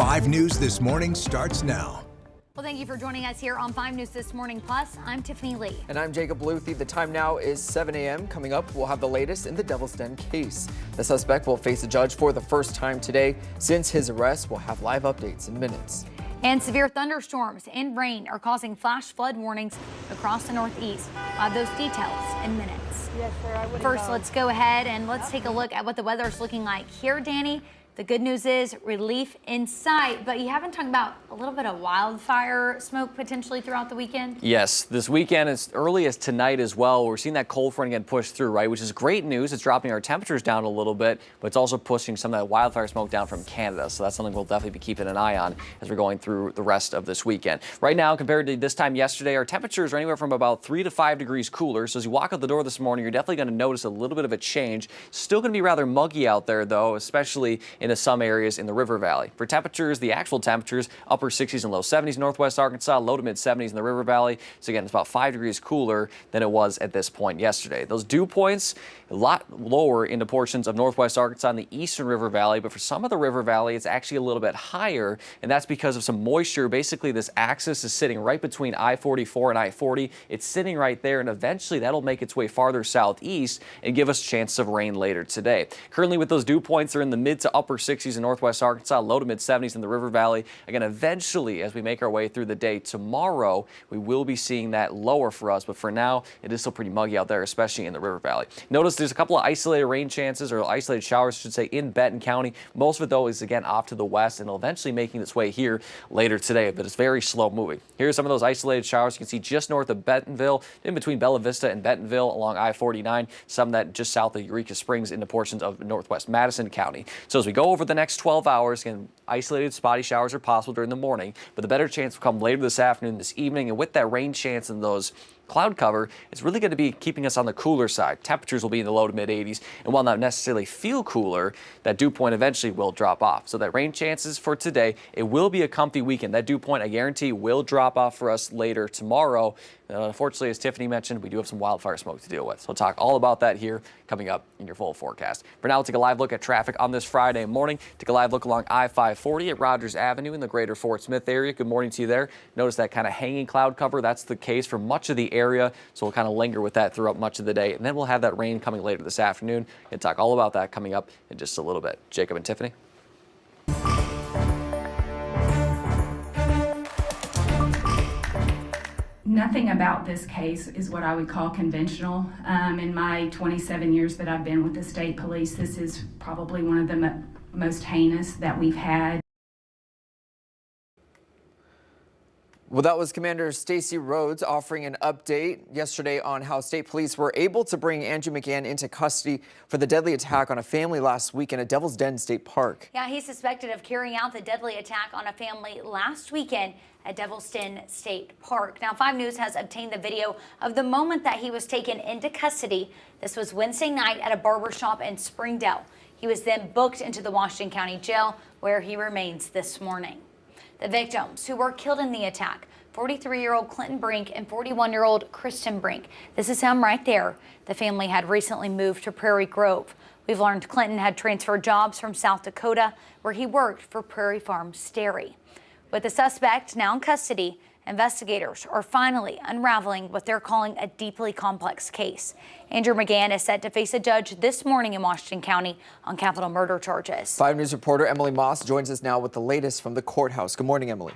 5 News This Morning starts now. Well, thank you for joining us here on 5 News This Morning. Plus, I'm Tiffany Lee. And I'm Jacob Luthi. The time now is 7 a.m. Coming up, we'll have the latest in the Devil's Den case. The suspect will face a judge for the first time today. Since his arrest, we'll have live updates in minutes. And severe thunderstorms and rain are causing flash flood warnings across the Northeast. We'll have those details in minutes. Yes, sir. First, let's go ahead and let's take a look at what the weather is looking like here, Danny. The good news is relief in sight, but you haven't talked about a little bit of wildfire smoke potentially throughout the weekend? Yes, this weekend as early as tonight as well. We're seeing that cold front again push through, right, which is great news. It's dropping our temperatures down a little bit, but it's also pushing some of that wildfire smoke down from Canada. So that's something we'll definitely be keeping an eye on as we're going through the rest of this weekend. Right now, compared to this time yesterday, our temperatures are anywhere from about 3 to 5 degrees cooler. So as you walk out the door this morning, you're definitely going to notice a little bit of a change. Still going to be rather muggy out there, though, especially in some areas in the River Valley. For temperatures, the actual temperatures, upper 60s and low 70s in northwest Arkansas, low to mid 70s in the River Valley. So again, it's about 5 degrees cooler than it was at this point yesterday. Those dew points, a lot lower into portions of northwest Arkansas and the eastern River Valley, but for some of the River Valley, it's actually a little bit higher, and that's because of some moisture. Basically, this axis is sitting right between I-44 and I-40. It's sitting right there, and eventually that'll make its way farther southeast and give us chances of rain later today. Currently, with those dew points, they're in the mid to upper 60s in northwest Arkansas, low to mid 70s in the River Valley. Again, eventually, as we make our way through the day tomorrow, we will be seeing that lower for us, but for now, it is still pretty muggy out there, especially in the River Valley. Notice there's a couple of isolated rain chances, or isolated showers, I should say, in Benton County. Most of it, though, is again off to the west, and it'll eventually making its way here later today, but it's very slow moving. Here's some of those isolated showers you can see just north of Bentonville, in between Bella Vista and Bentonville along I-49, some that just south of Eureka Springs into portions of northwest Madison County. So as we go over the next 12 hours, again, isolated spotty showers are possible during the morning, but the better chance will come later this afternoon, this evening, and with that rain chance and those cloud cover, it's really going to be keeping us on the cooler side. Temperatures will be in the low to mid 80s, and while not necessarily feel cooler, that dew point eventually will drop off. So that rain chances for today, it will be a comfy weekend. That dew point, I guarantee, will drop off for us later tomorrow. Unfortunately, as Tiffany mentioned, we do have some wildfire smoke to deal with. So we'll talk all about that here coming up in your full forecast. For now, we'll take a live look at traffic on this Friday morning. Take a live look along I-540 at Rogers Avenue in the greater Fort Smith area. Good morning to you there. Notice that kind of hanging cloud cover. That's the case for much of the area. So we'll kind of linger with that throughout much of the day. And then we'll have that rain coming later this afternoon. We'll talk all about that coming up in just a little bit. Jacob and Tiffany. Nothing about this case is what I would call conventional. In my 27 years that I've been with the state police, this is probably one of the most heinous that we've had. Well, that was Commander Stacey Rhodes offering an update yesterday on how state police were able to bring Andrew McGann into custody for the deadly attack on a family last weekend at Devil's Den State Park. Yeah, he's suspected of carrying out the deadly attack on a family last weekend at Devil's Den State Park. Now, 5 News has obtained the video of the moment that he was taken into custody. This was Wednesday night at a barbershop in Springdale. He was then booked into the Washington County Jail, where he remains this morning. The victims who were killed in the attack, 43-year-old Clinton Brink and 41-year-old Kristen Brink. This is him right there. The family had recently moved to Prairie Grove. We've learned Clinton had transferred jobs from South Dakota, where he worked for Prairie Farms Dairy. With the suspect now in custody, investigators are finally unraveling what they're calling a deeply complex case. Andrew McGann is set to face a judge this morning in Washington County on capital murder charges. 5 News reporter Emily Moss joins us now with the latest from the courthouse. Good morning, Emily.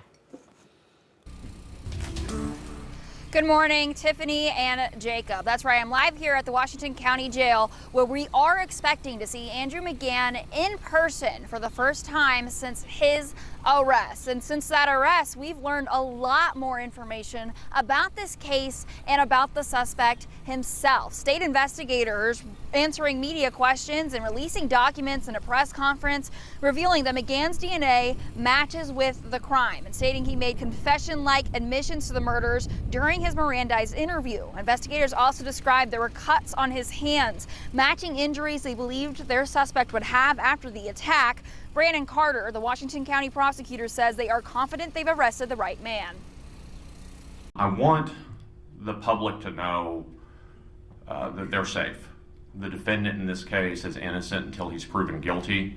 Good morning, Tiffany and Jacob. That's right, I'm live here at the Washington County Jail, where we are expecting to see Andrew McGann in person for the first time since his arrest. And since that arrest, we've learned a lot more information about this case and about the suspect himself. State investigators answering media questions and releasing documents in a press conference revealing that McGann's DNA matches with the crime and stating he made confession-like admissions to the murders during his Mirandized interview. Investigators also described there were cuts on his hands, matching injuries they believed their suspect would have after the attack. Brandon Carter, the Washington County prosecutor, says they are confident they've arrested the right man. I want the public to know that they're safe. The defendant in this case is innocent until he's proven guilty.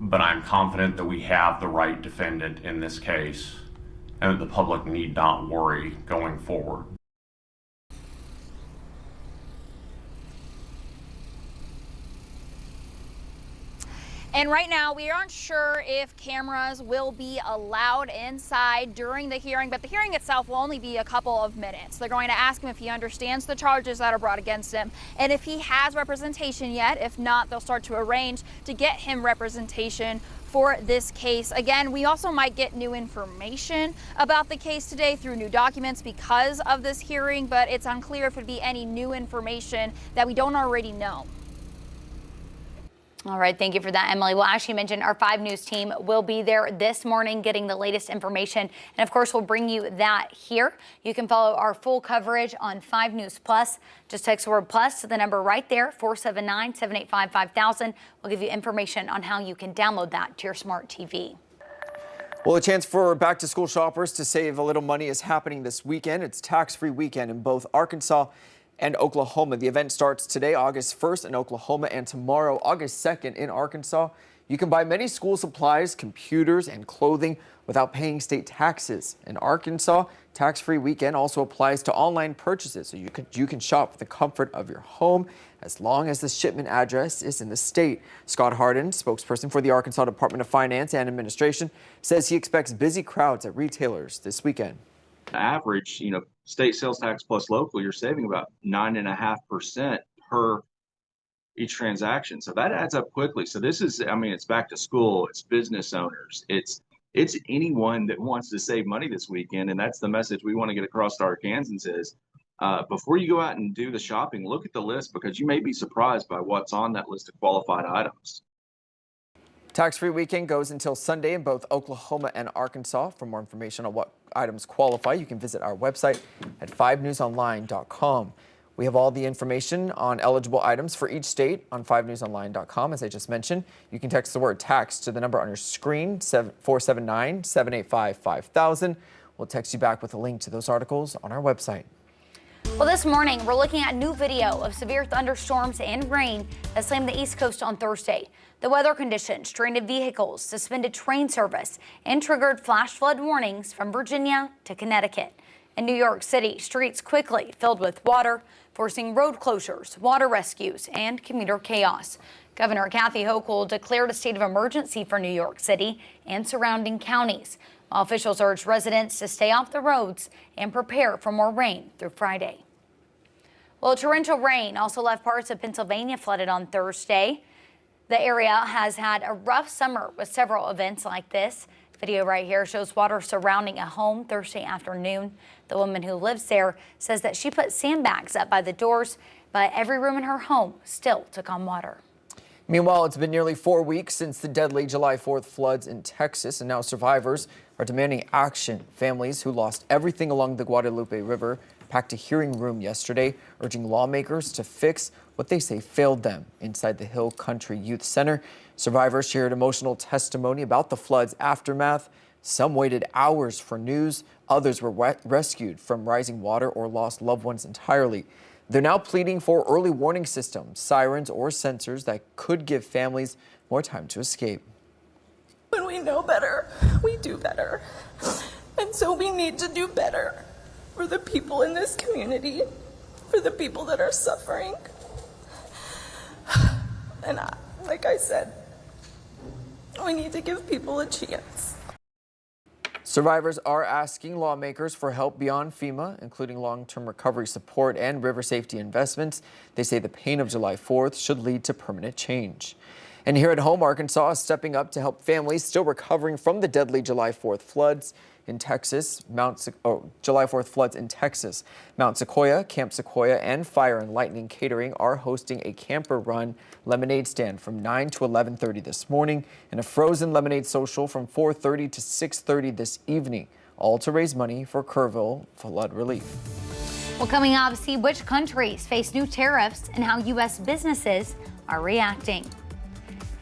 but I'm confident that we have the right defendant in this case and that the public need not worry going forward. And right now, we aren't sure if cameras will be allowed inside during the hearing, but the hearing itself will only be a couple of minutes. They're going to ask him if he understands the charges that are brought against him and if he has representation yet. If not, they'll start to arrange to get him representation for this case. Again, we also might get new information about the case today through new documents because of this hearing, but it's unclear if it'd be any new information that we don't already know. All right, thank you for that, Emily. Well, as she mentioned, our 5 News team will be there this morning getting the latest information. And of course, we'll bring you that here. You can follow our full coverage on 5 News Plus. Just text the word plus to the number right there, 479-785-5000. We'll give you information on how you can download that to your smart TV. Well, a chance for back-to-school shoppers to save a little money is happening this weekend. It's tax-free weekend in both Arkansas and Oklahoma. The event starts today, August 1st in Oklahoma, and tomorrow, August 2nd in Arkansas. You can buy many school supplies, computers, and clothing without paying state taxes. In Arkansas, tax-free weekend also applies to online purchases, so you can shop for the comfort of your home as long as the shipment address is in the state. Scott Harden, spokesperson for the Arkansas Department of Finance and Administration, says he expects busy crowds at retailers this weekend. Average, state sales tax plus local, you're saving about 9.5% per each transaction. So that adds up quickly. So this is, it's back to school, it's business owners, it's anyone that wants to save money this weekend. And that's the message we want to get across to Arkansans is before you go out and do the shopping, look at the list because you may be surprised by what's on that list of qualified items. Tax-free weekend goes until Sunday in both Oklahoma and Arkansas. For more information on what items qualify, you can visit our website at 5newsonline.com. We have all the information on eligible items for each state on 5newsonline.com. As I just mentioned, you can text the word tax to the number on your screen, 479-785-5000. We'll text you back with a link to those articles on our website. Well, this morning, we're looking at new video of severe thunderstorms and rain that slammed the East Coast on Thursday. The weather conditions stranded vehicles, suspended train service, and triggered flash flood warnings from Virginia to Connecticut. In New York City, streets quickly filled with water, forcing road closures, water rescues, and commuter chaos. Governor Kathy Hochul declared a state of emergency for New York City and surrounding counties, while officials urged residents to stay off the roads and prepare for more rain through Friday. Well, torrential rain also left parts of Pennsylvania flooded on Thursday. The area has had a rough summer with several events like this. Video right here shows water surrounding a home Thursday afternoon. The woman who lives there says that she put sandbags up by the doors, but every room in her home still took on water. Meanwhile, it's been nearly 4 weeks since the deadly July 4th floods in Texas, and now survivors are demanding action. Families who lost everything along the Guadalupe River packed a hearing room yesterday, urging lawmakers to fix what they say failed them. Inside the Hill Country Youth Center, survivors shared emotional testimony about the flood's aftermath. Some waited hours for news. Others were rescued from rising water or lost loved ones entirely. They're now pleading for early warning systems, sirens, or sensors that could give families more time to escape. When we know better, we do better. And so we need to do better for the people in this community, for the people that are suffering. And like I said, we need to give people a chance. Survivors are asking lawmakers for help beyond FEMA, including long-term recovery support and river safety investments. They say the pain of July 4th should lead to permanent change. And here at home, Arkansas is stepping up to help families still recovering from the deadly July 4th floods in Texas. July 4th floods in Texas. Mount Sequoia, Camp Sequoia, and Fire and Lightning Catering are hosting a camper run lemonade stand from 9 to 11:30 this morning and a frozen lemonade social from 4:30 to 6:30 this evening, all to raise money for Kerrville flood relief. Well, coming up, see which countries face new tariffs and how U.S. businesses are reacting.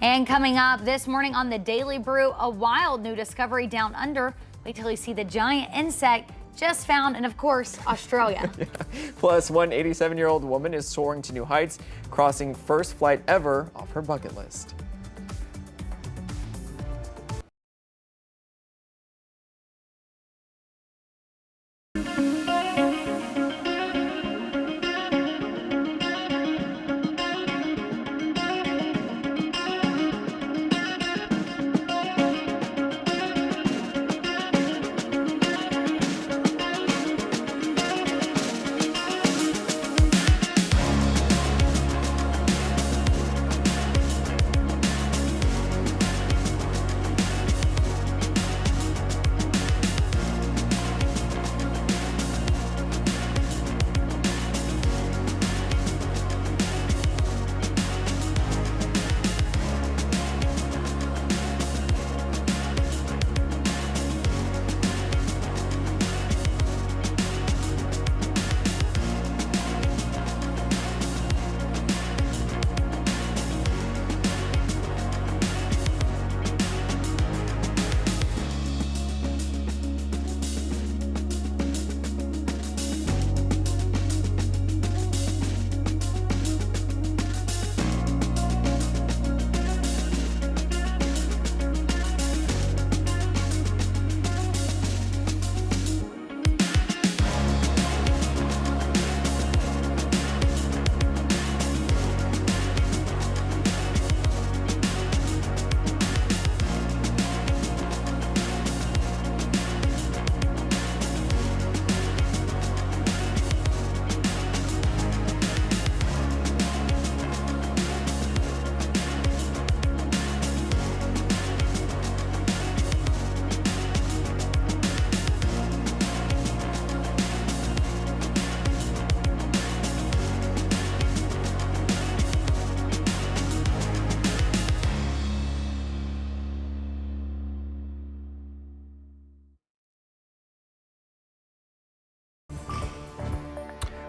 And coming up this morning on the Daily Brew, a wild new discovery down under. Wait till you see the giant insect just found in, of course, Australia. Yeah. Plus, one 87-year-old woman is soaring to new heights, crossing first flight ever off her bucket list.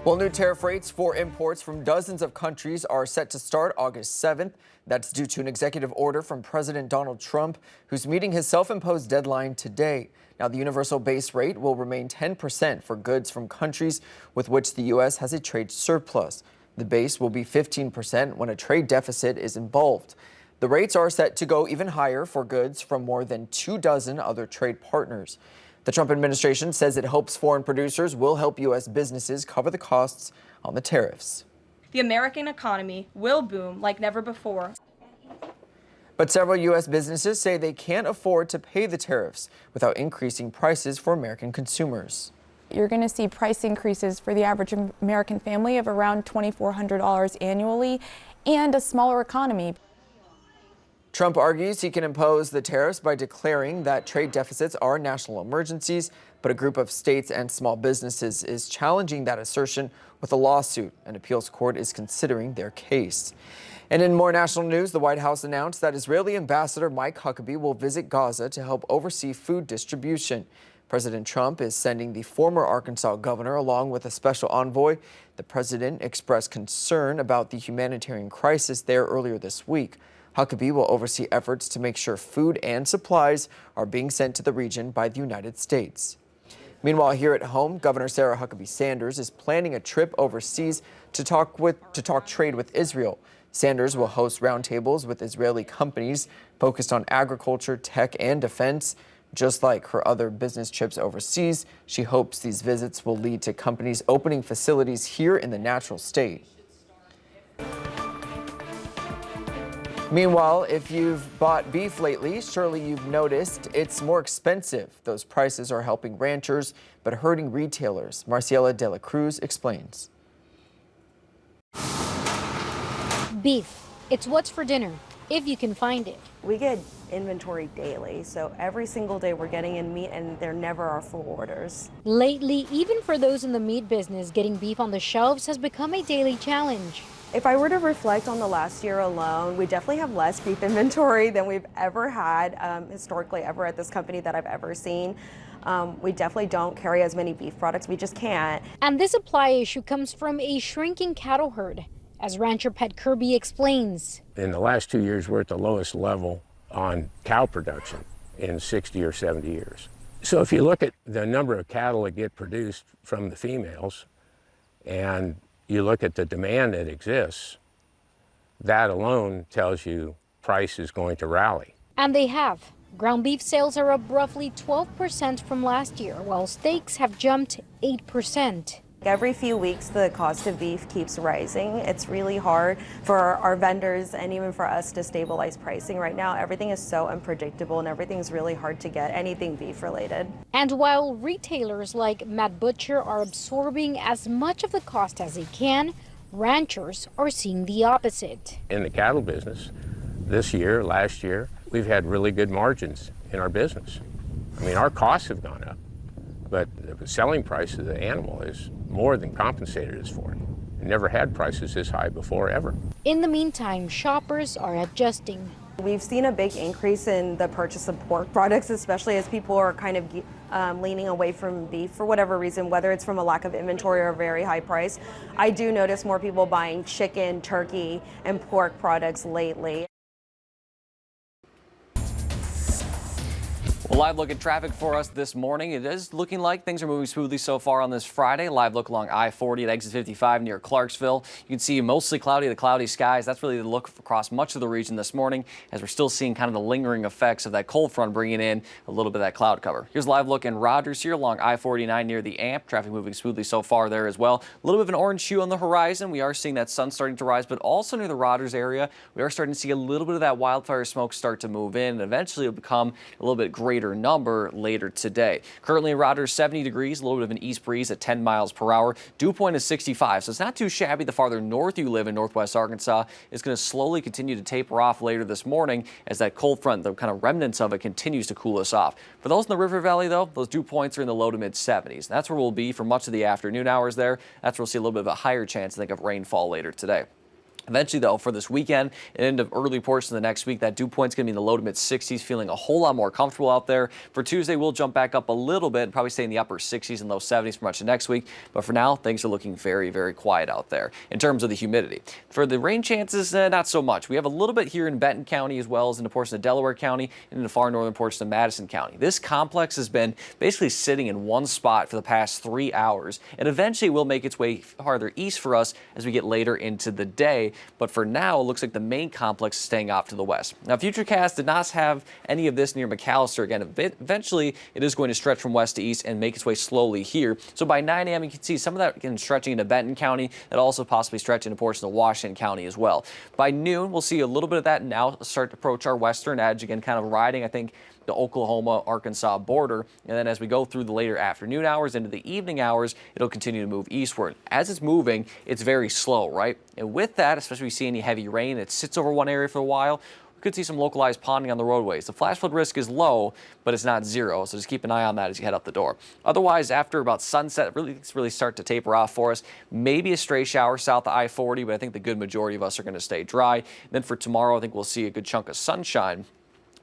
Well, new tariff rates for imports from dozens of countries are set to start August 7th. That's due to an executive order from President Donald Trump, who's meeting his self-imposed deadline today. Now, the universal base rate will remain 10% for goods from countries with which the U.S. has a trade surplus. The base will be 15% when a trade deficit is involved. The rates are set to go even higher for goods from more than 24 other trade partners. The Trump administration says it hopes foreign producers will help U.S. businesses cover the costs on the tariffs. The American economy will boom like never before. But several U.S. businesses say they can't afford to pay the tariffs without increasing prices for American consumers. You're going to see price increases for the average American family of around $2,400 annually and a smaller economy. Trump argues he can impose the tariffs by declaring that trade deficits are national emergencies, but a group of states and small businesses is challenging that assertion with a lawsuit. An appeals court is considering their case. And in more national news, the White House announced that Israeli Ambassador Mike Huckabee will visit Gaza to help oversee food distribution. President Trump is sending the former Arkansas governor along with a special envoy. The president expressed concern about the humanitarian crisis there earlier this week. Huckabee will oversee efforts to make sure food and supplies are being sent to the region by the United States. Meanwhile, here at home, Governor Sarah Huckabee Sanders is planning a trip overseas to talk trade with Israel. Sanders will host roundtables with Israeli companies focused on agriculture, tech, and defense. Just like her other business trips overseas, she hopes these visits will lead to companies opening facilities here in the natural state. Meanwhile, if you've bought beef lately, surely you've noticed it's more expensive. Those prices are helping ranchers, but hurting retailers. Marciela De La Cruz explains. Beef. It's what's for dinner, if you can find it. We get inventory daily, so every single day we're getting in meat and there never are full orders. Lately, even for those in the meat business, getting beef on the shelves has become a daily challenge. If I were to reflect on the last year alone, we definitely have less beef inventory than we've ever had, historically ever at this company that I've ever seen. We definitely don't carry as many beef products, we just can't. And this supply issue comes from a shrinking cattle herd, as rancher Pat Kirby explains. In the last 2 years, we're at the lowest level on cow production in 60 or 70 years. So if you look at the number of cattle that get produced from the females and you look at the demand that exists, that alone tells you price is going to rally. And they have. Ground beef sales are up roughly 12% from last year, while steaks have jumped 8%. Every few weeks, the cost of beef keeps rising. It's really hard for our vendors and even for us to stabilize pricing right now. Everything is so unpredictable and everything's really hard to get, anything beef related. And while retailers like Matt Butcher are absorbing as much of the cost as they can, ranchers are seeing the opposite. In the cattle business, this year, last year, we've had really good margins in our business. I mean, our costs have gone up, but the selling price of the animal is more than compensated us for it. We never had prices this high before, ever. In the meantime, shoppers are adjusting. We've seen a big increase in the purchase of pork products, especially as people are kind of leaning away from beef for whatever reason, whether it's from a lack of inventory or a very high price. I do notice more people buying chicken, turkey, and pork products lately. Well, live look at traffic for us this morning. It is looking like things are moving smoothly so far on this Friday. Live look along I-40 at exit 55 near Clarksville. You can see mostly cloudy to cloudy skies. That's really the look across much of the region this morning, as we're still seeing kind of the lingering effects of that cold front bringing in a little bit of that cloud cover. Here's a live look in Rogers here along I-49 near the AMP. Traffic moving smoothly so far there as well. A little bit of an orange hue on the horizon. We are seeing that sun starting to rise, but also near the Rogers area, we are starting to see a little bit of that wildfire smoke start to move in, and eventually it'll become a little bit greater number later today. Currently in Rogers, 70 degrees, a little bit of an east breeze at 10 miles per hour. Dew point is 65, so it's not too shabby. The farther north you live in northwest Arkansas, it's going to slowly continue to taper off later this morning as that cold front, the kind of remnants of it, continues to cool us off. For those in the River Valley, though, those dew points are in the low to mid 70s. That's where we'll be for much of the afternoon hours there. That's where we'll see a little bit of a higher chance, I think, of rainfall later today. Eventually, though, for this weekend and into early portion of the next week, that dew point's going to be in the low to mid 60s, feeling a whole lot more comfortable out there. For Tuesday, we'll jump back up a little bit and probably stay in the upper 60s and low 70s for much of next week. But for now, things are looking very, very quiet out there in terms of the humidity. For the rain chances, not so much. We have a little bit here in Benton County as well as in the portion of Delaware County and in the far northern portion of Madison County. This complex has been basically sitting in one spot for the past 3 hours, and eventually will make its way farther east for us as we get later into the day. But for now, it looks like the main complex is staying off to the west. Now, Futurecast did not have any of this near McAllister. Again, eventually it is going to stretch from west to east and make its way slowly here. So by 9 a.m., you can see some of that again stretching into Benton County, that also possibly stretch into portions of Washington County as well. By noon, we'll see a little bit of that now start to approach our western edge, again, kind of riding, I think, the Oklahoma-Arkansas border. And then as we go through the later afternoon hours into the evening hours, it'll continue to move eastward. As it's moving, it's very slow, right? And with that, especially if we see any heavy rain, it sits over one area for a while. We could see some localized ponding on the roadways. The flash flood risk is low, but it's not zero, so just keep an eye on that as you head out the door. Otherwise, after about sunset, really start to taper off for us. Maybe a stray shower south of I-40, but I think the good majority of us are going to stay dry. And then for tomorrow, I think we'll see a good chunk of sunshine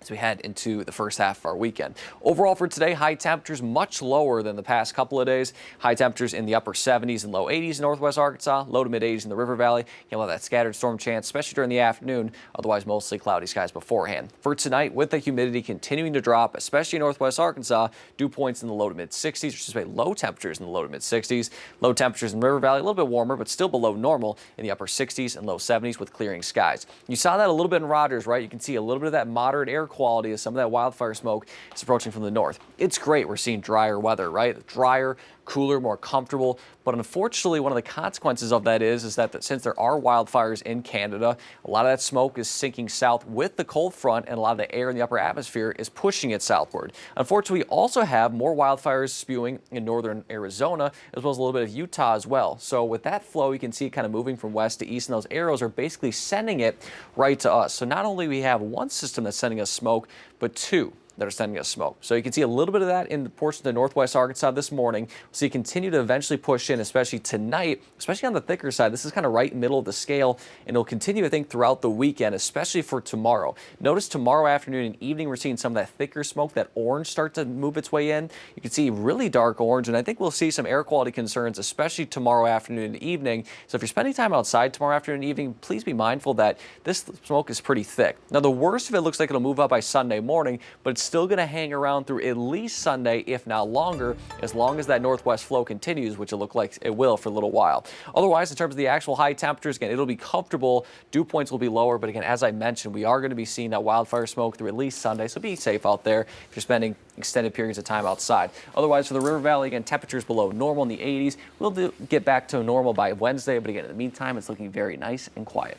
as we head into the first half of our weekend. Overall for today, high temperatures much lower than the past couple of days. High temperatures in the upper 70s and low 80s in northwest Arkansas, low to mid 80s in the River Valley. You'll have that scattered storm chance, especially during the afternoon, otherwise mostly cloudy skies beforehand. For tonight, with the humidity continuing to drop, especially in northwest Arkansas, dew points in the low to mid 60s, or just low temperatures in the low to mid 60s. Low temperatures in River Valley, a little bit warmer, but still below normal in the upper 60s and low 70s with clearing skies. You saw that a little bit in Rogers, right? You can see a little bit of that moderate air quality as some of that wildfire smoke is approaching from the north. It's great we're seeing drier weather, right? Drier, cooler, more comfortable. But unfortunately, one of the consequences of that is that since there are wildfires in Canada, a lot of that smoke is sinking south with the cold front, and a lot of the air in the upper atmosphere is pushing it southward. Unfortunately, we also have more wildfires spewing in northern Arizona, as well as a little bit of Utah as well. So with that flow, you can see it kind of moving from west to east, and those arrows are basically sending it right to us. So not only we have one system that's sending us smoke, but two that are sending us smoke. So you can see a little bit of that in the portion of northwest Arkansas this morning. So you continue to eventually push in, especially tonight, especially on the thicker side. This is kind of right in the middle of the scale, and it'll continue, I think, throughout the weekend, especially for tomorrow. Notice tomorrow afternoon and evening, we're seeing some of that thicker smoke, that orange start to move its way in. You can see really dark orange, and I think we'll see some air quality concerns, especially tomorrow afternoon and evening. So if you're spending time outside tomorrow afternoon and evening, please be mindful that this smoke is pretty thick. Now, the worst of it looks like it'll move up by Sunday morning, but it's still going to hang around through at least Sunday, if not longer, as long as that northwest flow continues, which it looks like it will for a little while. Otherwise, in terms of the actual high temperatures, again, it'll be comfortable. Dew points will be lower, but again, as I mentioned, we are going to be seeing that wildfire smoke through at least Sunday, so be safe out there if you're spending extended periods of time outside. Otherwise, for the River Valley, again, temperatures below normal in the 80s. We'll get back to normal by Wednesday, but again, in the meantime, it's looking very nice and quiet.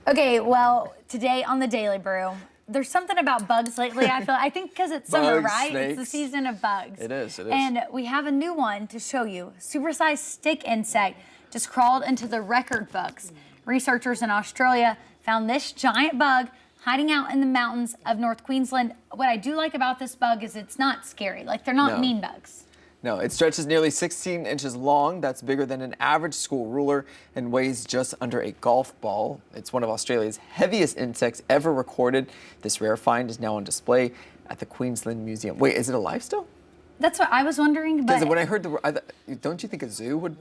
Okay, well, today on the Daily Brew, there's something about bugs lately. I think because it's summer, Bugs, right? snakes. It's the season of bugs. It is. And we have a new one to show you. Supersized stick insect just crawled into the record books. Researchers in Australia found this giant bug hiding out in the mountains of North Queensland. What I do like about this bug is it's not scary. Like, they're not mean bugs. No, it stretches nearly 16 inches long. That's bigger than an average school ruler and weighs just under a golf ball. It's one of Australia's heaviest insects ever recorded. This rare find is now on display at the Queensland Museum. Wait, is it alive still? That's what I was wondering. Because when I heard don't you think a zoo would?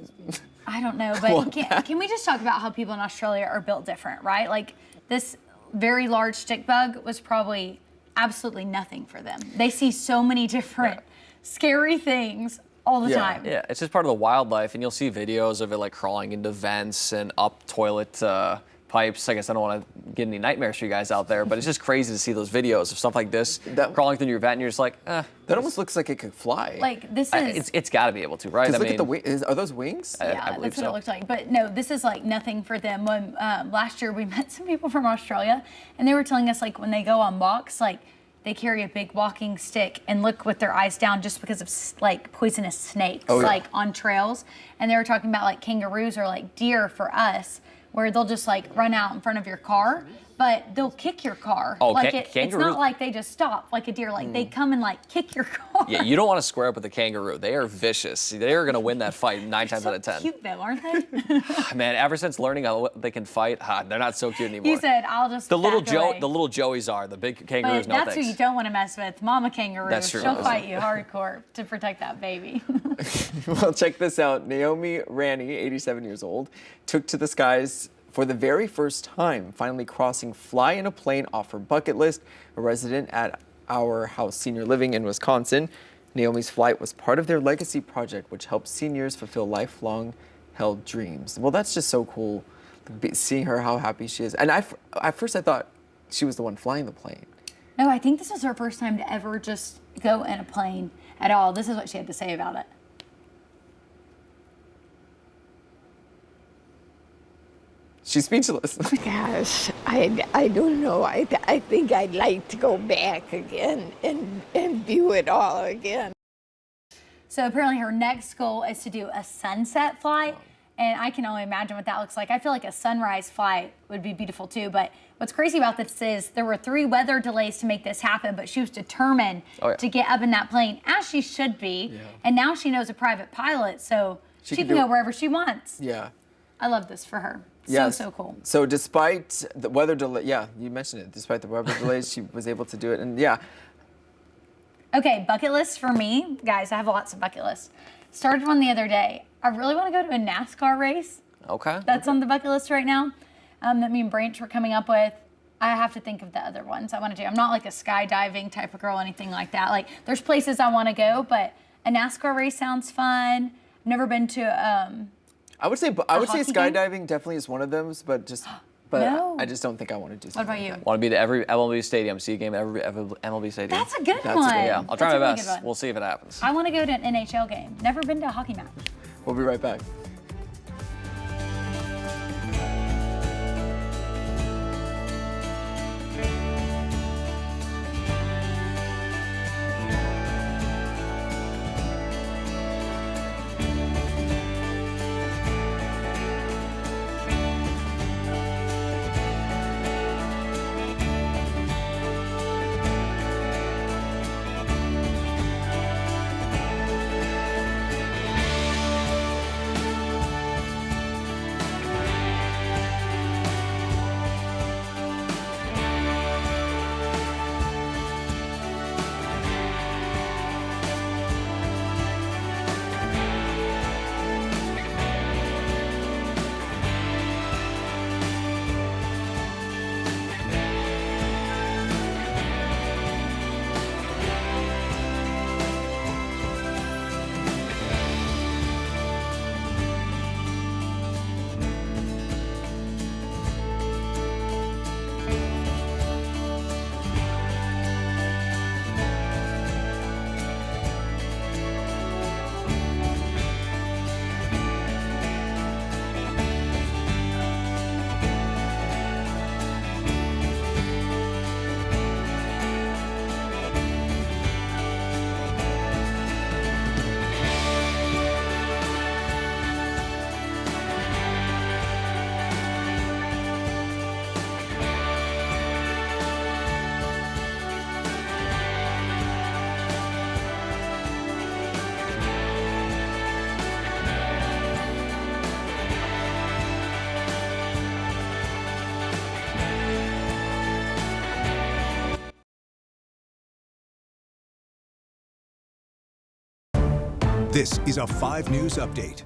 I don't know, but can we just talk about how people in Australia are built different, right? Like, this very large stick bug was probably absolutely nothing for them. They see so many different scary things all the time. Yeah, it's just part of the wildlife, and you'll see videos of it like crawling into vents and up toilet pipes. I guess I don't want to get any nightmares for you guys out there, but it's just crazy to see those videos of stuff like this crawling through your vent, and you're just like, That almost looks like it could fly. Like, this is... It's got to be able to, right? Look at the wings. Are those wings? Yeah, I believe that's what so. it looks like. But no, this is like nothing for them. When last year we met some people from Australia, and they were telling us, like, when they go on walks, like, they carry a big walking stick and look with their eyes down just because of like poisonous snakes, like on trails. And they were talking about like kangaroos or like deer for us, where they'll just like run out in front of your car. but they'll kick your car. Oh, like it's kangaroos? not like they just stop like a deer. Like they come and like kick your car. Yeah, you don't want to square up with a kangaroo. They are vicious. They are going to win that fight 9 times out of 10. Cute though, aren't they? Man, ever since learning how they can fight, they're not so cute anymore. He said, "I'll just the little back away." The little Joeys are the big kangaroos. But that's who you don't want to mess with, Mama Kangaroo. That's true. She'll fight you hardcore to protect that baby. Well, check this out. Naomi Rani, 87 years old, took to the skies for the very first time, finally crossing fly in a plane off her bucket list. A resident at Our House Senior Living in Wisconsin, Naomi's flight was part of their legacy project, which helps seniors fulfill lifelong held dreams. Well, that's just so cool, seeing her, how happy she is. And at first I thought she was the one flying the plane. No, I think this was her first time to ever just go in a plane at all. This is what she had to say about it. She's speechless. Gosh, I don't know. I think I'd like to go back again and view it all again. So apparently her next goal is to do a sunset flight. And I can only imagine what that looks like. I feel like a sunrise flight would be beautiful too. But what's crazy about this is there were 3 weather delays to make this happen, but she was determined to get up in that plane, as she should be. Yeah. And now she knows a private pilot, so she can go wherever she wants. Yeah. I love this for her. So cool. So despite the weather delay, yeah, you mentioned it, despite the weather delays, she was able to do it. And yeah. Okay, bucket list for me. Guys, I have lots of bucket lists. Started one the other day. I really want to go to a NASCAR race. Okay. That's on the bucket list right now. That me and Branch were coming up with. I have to think of the other ones I want to do. I'm not like a skydiving type of girl, anything like that. Like, there's places I want to go, but a NASCAR race sounds fun. I've never been to I would say skydiving definitely is one of them, but no. I just don't think I want to do something. What about you? Want to be to every MLB stadium, see a game at every MLB stadium. That's a good one. Yeah, I'll try my best. We'll see if it happens. I want to go to an NHL game. Never been to a hockey match. We'll be right back. This is a 5 News Update.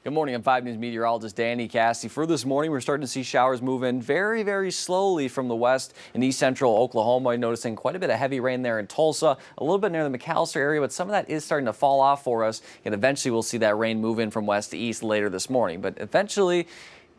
Good morning. I'm 5 News meteorologist Danny Cassie. For this morning, we're starting to see showers move in very, very slowly from the west and east central Oklahoma. Noticing quite a bit of heavy rain there in Tulsa, a little bit near the McAllister area, but some of that is starting to fall off for us. And eventually, we'll see that rain move in from west to east later this morning. But eventually,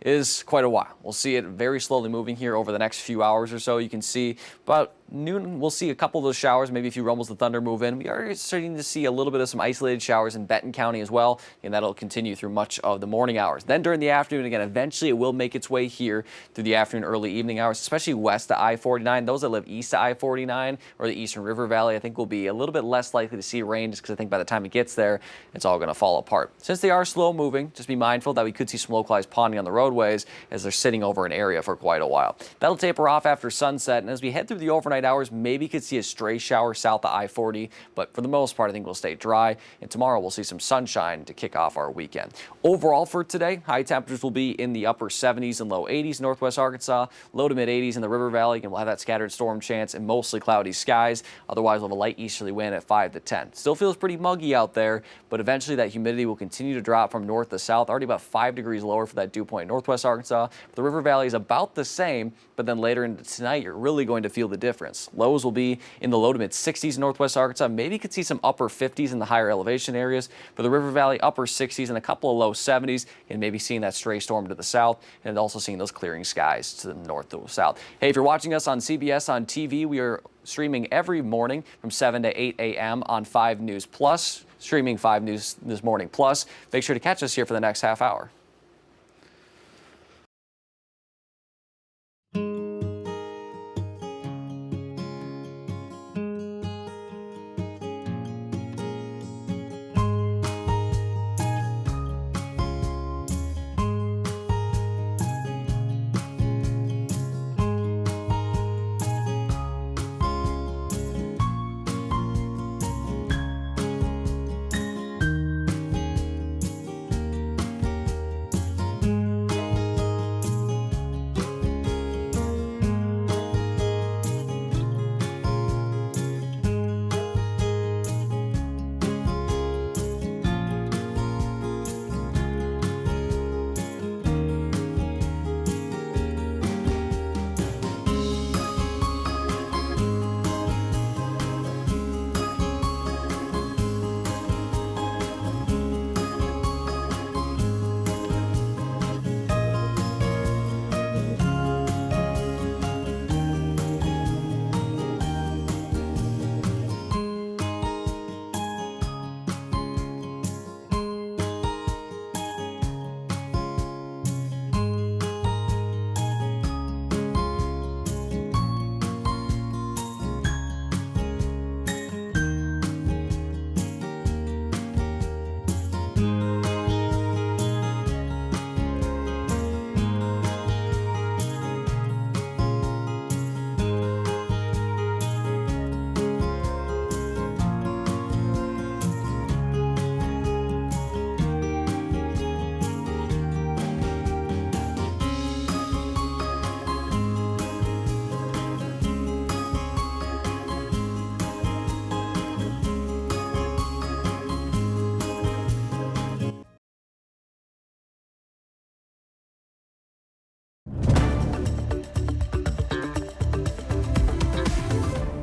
is quite a while. We'll see it very slowly moving here over the next few hours or so. You can see about noon, we'll see a couple of those showers, maybe a few rumbles of thunder move in. We are starting to see a little bit of some isolated showers in Benton County as well, and that'll continue through much of the morning hours. Then during the afternoon, again, eventually it will make its way here through the afternoon, early evening hours, especially west to I-49. Those that live east to I-49 or the Eastern River Valley, I think will be a little bit less likely to see rain just because I think by the time it gets there, it's all going to fall apart. Since they are slow moving, just be mindful that we could see some localized ponding on the road. roadways as they're sitting over an area for quite a while. That'll taper off after sunset, and as we head through the overnight hours, maybe could see a stray shower south of I-40, but for the most part, I think we'll stay dry, and tomorrow we'll see some sunshine to kick off our weekend. Overall for today, high temperatures will be in the upper 70s and low 80s in northwest Arkansas, low to mid 80s in the River Valley, and we'll have that scattered storm chance and mostly cloudy skies. Otherwise, we'll have a light easterly wind at 5 to 10. Still feels pretty muggy out there, but eventually that humidity will continue to drop from north to south, already about 5 degrees lower for that dew point in northwest Arkansas. The River Valley is about the same, but then later into tonight, you're really going to feel the difference. Lows will be in the low to mid 60s in northwest Arkansas. Maybe you could see some upper 50s in the higher elevation areas. For the River Valley, upper 60s and a couple of low 70s, and maybe seeing that stray storm to the south, and also seeing those clearing skies to the north to the south. Hey, if you're watching us on CBS on TV, we are streaming every morning from 7 to 8 a.m. on 5 News Plus, streaming 5 News this morning plus. Make sure to catch us here for the next half hour.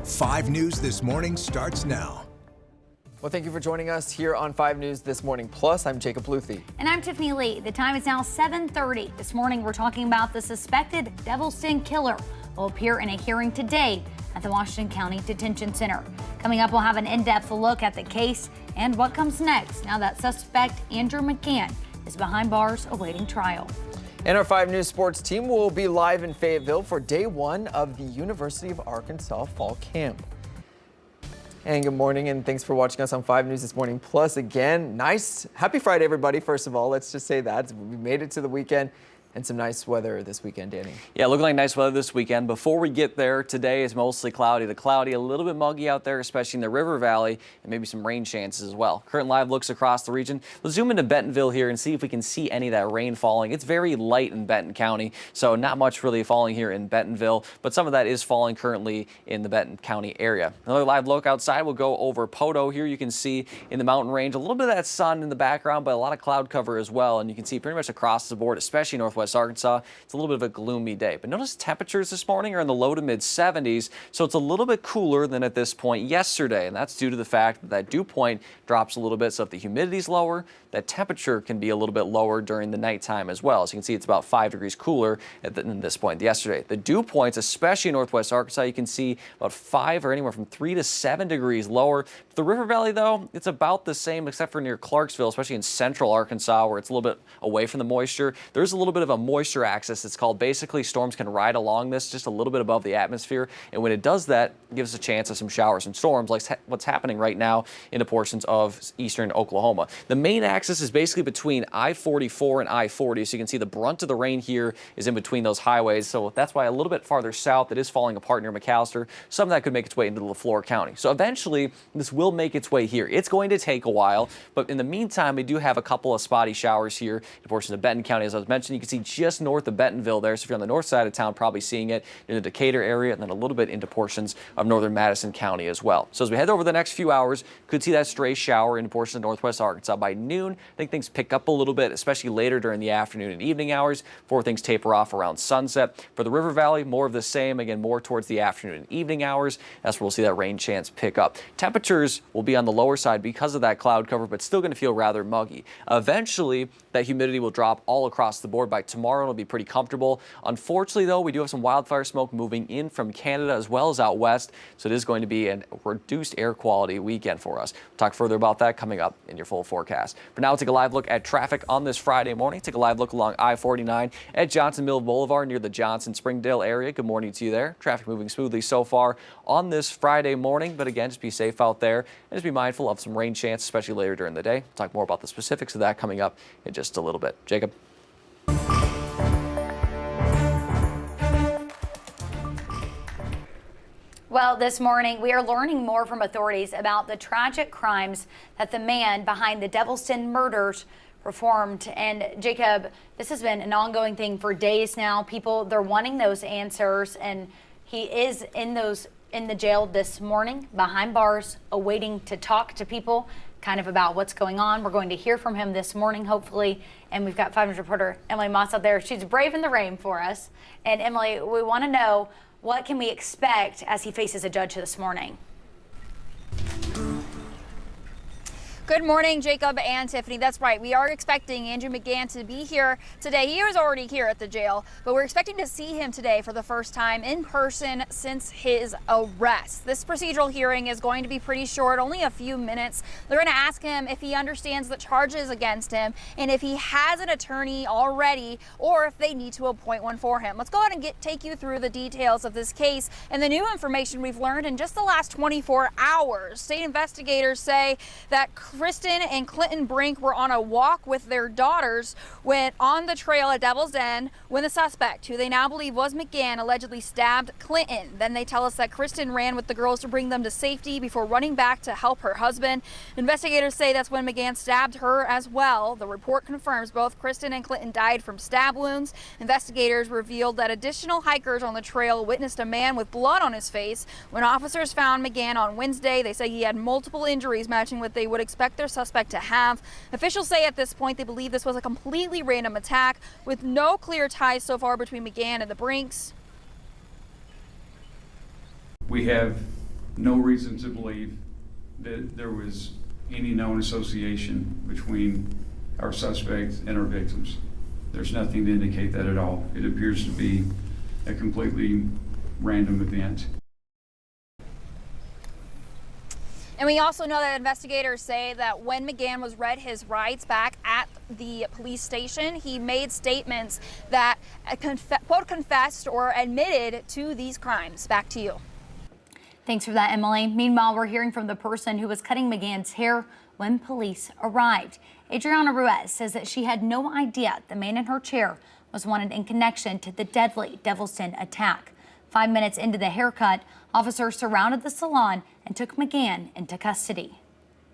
Five News This Morning starts now. Well, thank you for joining us here on 5 News This Morning Plus. I'm Jacob Luthi. And I'm Tiffany Lee. The time is now 7:30. This morning, we're talking about the suspected Devilston killer will appear in a hearing today at the Washington County Detention Center. Coming up, we'll have an in-depth look at the case and what comes next now that suspect Andrew McGann is behind bars awaiting trial. And our 5 News sports team will be live in Fayetteville for day 1 of the University of Arkansas Fall Camp. And good morning, and thanks for watching us on 5 News This Morning Plus again. Happy Friday, everybody, first of all. Let's just say that. We made it to the weekend. And some nice weather this weekend, Danny. Yeah, looking like nice weather this weekend. Before we get there, today is mostly cloudy. A little bit muggy out there, especially in the River Valley, and maybe some rain chances as well. Current live looks across the region. Let's zoom into Bentonville here and see if we can see any of that rain falling. It's very light in Benton County, so not much really falling here in Bentonville, but some of that is falling currently in the Benton County area. Another live look outside, we'll go over Poto here. You can see in the mountain range a little bit of that sun in the background, but a lot of cloud cover as well, and you can see pretty much across the board, especially northwest Arkansas, it's a little bit of a gloomy day. But notice temperatures this morning are in the low to mid 70s, so it's a little bit cooler than at this point yesterday, and that's due to the fact that that dew point drops a little bit. So if the humidity's lower, that temperature can be a little bit lower during the nighttime as well. As you can see, it's about 5 degrees cooler at this point yesterday. The dew points, especially in northwest Arkansas, you can see about 5 or anywhere from 3 to 7 degrees lower. The River Valley, though, it's about the same except for near Clarksville, especially in central Arkansas where it's a little bit away from the moisture. There's a little bit of a moisture axis, it's called. Basically, storms can ride along this just a little bit above the atmosphere. And when it does that, it gives us a chance of some showers and storms like what's happening right now into portions of eastern Oklahoma. The main axis is basically between I-44 and I-40. So you can see the brunt of the rain here is in between those highways. So that's why a little bit farther south it is falling apart near McAllister. Some of that could make its way into LaFleur County. So eventually this will make its way here. It's going to take a while, but in the meantime, we do have a couple of spotty showers here in portions of Benton County. As I was mentioning, you can see just north of Bentonville there. So if you're on the north side of town, probably seeing it in the Decatur area and then a little bit into portions of northern Madison County as well. So as we head over the next few hours, could see that stray shower in portions of northwest Arkansas. By noon, I think things pick up a little bit, especially later during the afternoon and evening hours before things taper off around sunset. For the River Valley, more of the same, again, more towards the afternoon and evening hours. That's where we'll see that rain chance pick up. Temperatures will be on the lower side because of that cloud cover, but still going to feel rather muggy. Eventually, that humidity will drop all across the board. By tomorrow, it'll be pretty comfortable. Unfortunately, though, we do have some wildfire smoke moving in from Canada as well as out west, so it is going to be a reduced air quality weekend for us. We'll talk further about that coming up in your full forecast. For now, we'll take a live look at traffic on this Friday morning. Take a live look along I-49 at Johnson Mill Boulevard near the Johnson-Springdale area. Good morning to you there. Traffic moving smoothly so far on this Friday morning, but again, just be safe out there and just be mindful of some rain chance, especially later during the day. We'll talk more about the specifics of that coming up in just a little bit. Jacob. Well, this morning we are learning more from authorities about the tragic crimes that the man behind the Devil's Den murders performed. And Jacob, this has been an ongoing thing for days now. People, they're wanting those answers, and he is in the jail this morning behind bars, awaiting to talk to people kind of about what's going on. We're going to hear from him this morning, hopefully. And we've got 5 News reporter Emily Moss out there. She's braving the rain for us. And Emily, we want to know, what can we expect as he faces a judge this morning? Good morning, Jacob and Tiffany. That's right. We are expecting Andrew McGann to be here today. He was already here at the jail, but we're expecting to see him today for the first time in person since his arrest. This procedural hearing is going to be pretty short, only a few minutes. They're going to ask him if he understands the charges against him and if he has an attorney already or if they need to appoint one for him. Let's go ahead and take you through the details of this case and the new information we've learned in just the last 24 hours. State investigators say that Kristen and Clinton Brink were on a walk with their daughters when on the trail at Devil's Den when the suspect, who they now believe was McGann, allegedly stabbed Clinton. Then they tell us that Kristen ran with the girls to bring them to safety before running back to help her husband. Investigators say that's when McGann stabbed her as well. The report confirms both Kristen and Clinton died from stab wounds. Investigators revealed that additional hikers on the trail witnessed a man with blood on his face. When officers found McGann on Wednesday, they say he had multiple injuries matching what they would expect their suspect to have. Officials say at this point they believe this was a completely random attack with no clear ties so far between McGann and the Brinks. We have no reason to believe that there was any known association between our suspect and our victims. There's nothing to indicate that at all. It appears to be a completely random event. And we also know that investigators say that when McGann was read his rights back at the police station, he made statements that quote confessed or admitted to these crimes. Back to you. Thanks for that, Emily. Meanwhile, we're hearing from the person who was cutting McGann's hair when police arrived. Adriana Ruiz says that she had no idea the man in her chair was wanted in connection to the deadly Devil's Den attack. 5 minutes into the haircut, officers surrounded the salon and took McGann into custody.